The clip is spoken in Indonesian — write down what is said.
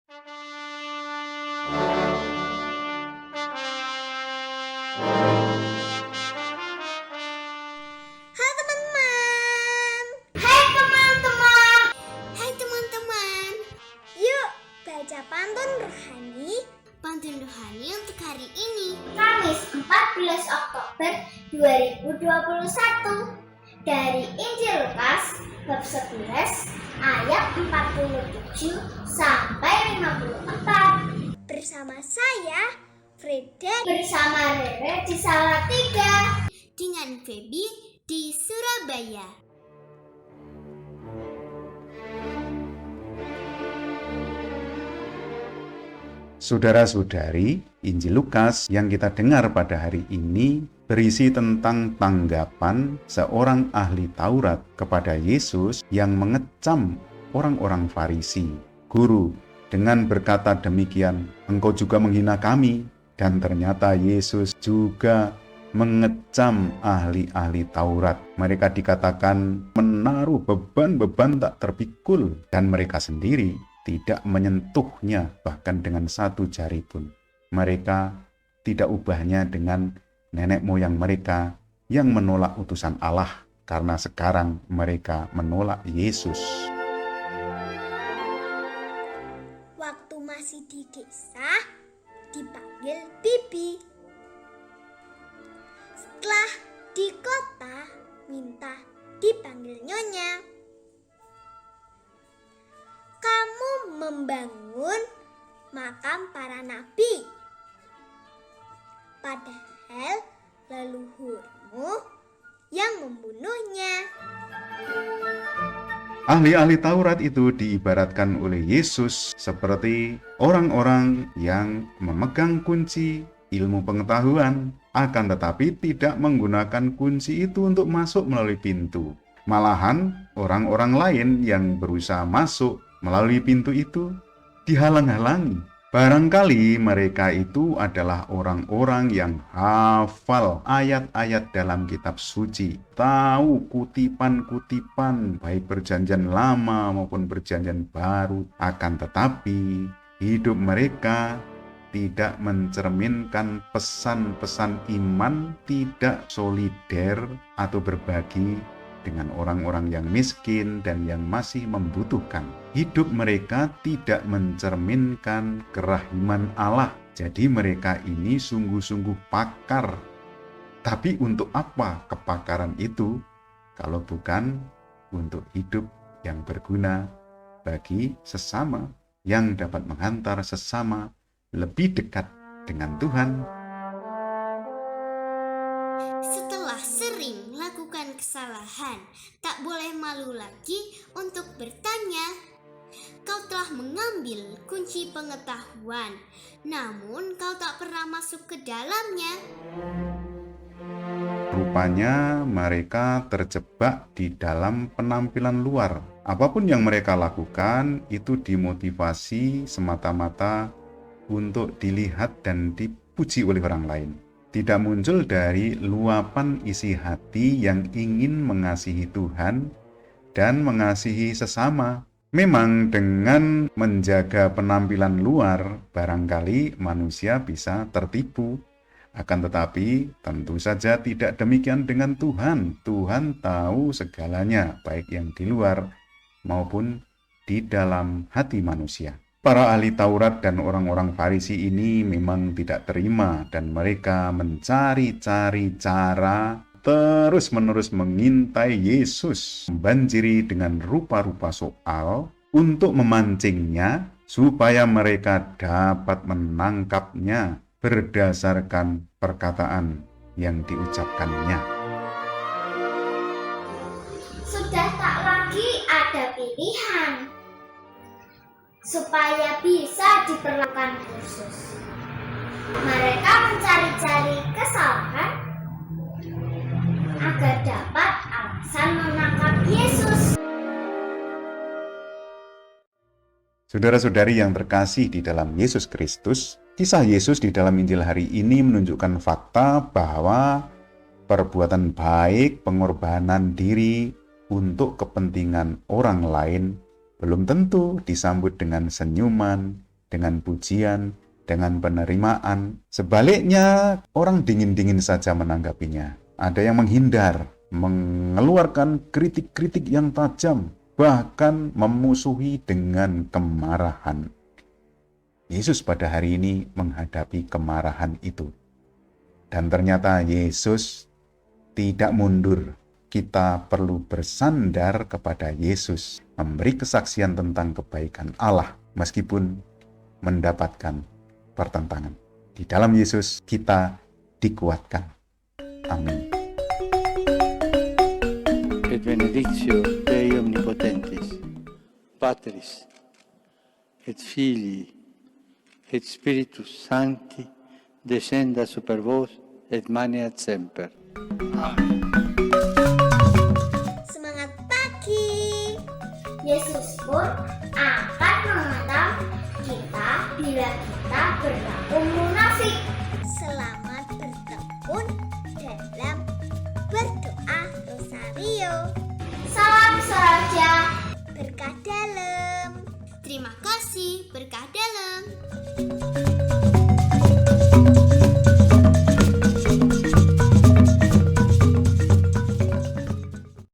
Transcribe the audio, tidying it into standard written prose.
Hai teman-teman. Hai teman-teman. Yuk baca pantun rohani. Pantun rohani untuk hari ini, Kamis 14 Oktober 2021 dari Injil Lukas bab 11 ayat 47 sampai 54 Bersama saya Freda bersama Rere di Salatiga. dengan Feby di Surabaya. Saudara-saudari, Injil Lukas yang kita dengar pada hari ini berisi tentang tanggapan seorang ahli Taurat kepada Yesus yang mengecam orang-orang Farisi. Guru, dengan berkata demikian, engkau juga menghina kami. Dan ternyata Yesus juga mengecam ahli-ahli Taurat. Mereka dikatakan menaruh beban-beban tak terpikul dan mereka sendiri tidak menyentuhnya bahkan dengan satu jari pun. Mereka tidak ubahnya dengan nenek moyang mereka yang menolak utusan Allah karena sekarang mereka menolak Yesus. waktu masih di desa dipanggil Bibi. Setelah di kota minta dipanggil Nyonya. Kamu membangun makam para nabi, padahal leluhurmu yang membunuhnya. Ahli-ahli Taurat itu diibaratkan oleh Yesus seperti orang-orang yang memegang kunci ilmu pengetahuan, akan tetapi tidak menggunakan kunci itu untuk masuk melalui pintu. Malahan orang-orang lain yang berusaha masuk melalui pintu itu dihalang-halangi. Barangkali mereka itu adalah orang-orang yang hafal ayat-ayat dalam kitab suci, tahu kutipan-kutipan baik perjanjian lama maupun perjanjian baru, akan tetapi hidup mereka tidak mencerminkan pesan-pesan iman, tidak solider atau berbagi dengan orang-orang yang miskin dan yang masih membutuhkan. Hidup mereka tidak mencerminkan kerahiman Allah. Jadi mereka ini sungguh-sungguh pakar. Tapi untuk apa kepakaran itu kalau bukan untuk hidup yang berguna bagi sesama, yang dapat menghantar sesama lebih dekat dengan Tuhan. Setelah sering melakukan kesalahan, tak boleh malu lagi untuk bertanya. Kau telah mengambil kunci pengetahuan, namun kau tak pernah masuk ke dalamnya. Rupanya mereka terjebak di dalam penampilan luar. Apapun yang mereka lakukan itu dimotivasi semata-mata untuk dilihat dan dipuji oleh orang lain. Tidak muncul dari luapan isi hati yang ingin mengasihi Tuhan dan mengasihi sesama. Memang dengan menjaga penampilan luar, barangkali manusia bisa tertipu. Akan tetapi tentu saja tidak demikian dengan Tuhan. Tuhan tahu segalanya, baik yang di luar maupun di dalam hati manusia. Para ahli Taurat dan orang-orang Farisi ini memang tidak terima dan mereka mencari-cari cara terus-menerus mengintai Yesus, membanjiri dengan rupa-rupa soal untuk memancingnya supaya mereka dapat menangkapnya berdasarkan perkataan yang diucapkannya. Sudah tak lagi ada pilihan supaya bisa diperlakukan khusus. Mereka mencari-cari kesalahan agar dapat alasan menangkap Yesus. Saudara-saudari yang terkasih di dalam Yesus Kristus, kisah Yesus di dalam Injil hari ini menunjukkan fakta bahwa perbuatan baik, pengorbanan diri untuk kepentingan orang lain belum tentu disambut dengan senyuman, dengan pujian, dengan penerimaan. Sebaliknya, orang dingin-dingin saja menanggapinya. Ada yang menghindar, mengeluarkan kritik-kritik yang tajam, bahkan memusuhi dengan kemarahan. Yesus pada hari ini menghadapi kemarahan itu. Dan ternyata Yesus tidak mundur. Kita perlu bersandar kepada Yesus, memberi kesaksian tentang kebaikan Allah, meskipun mendapatkan pertentangan. Di dalam Yesus kita dikuatkan. Amin. Et benedictio Dei omnipotentis, Patris, et Filii, et Spiritus Sancti, descenda super vos et maneat semper. Semangat pagi. Yesus pun akan mengenal kita bila kita berlaku munafik. Selamat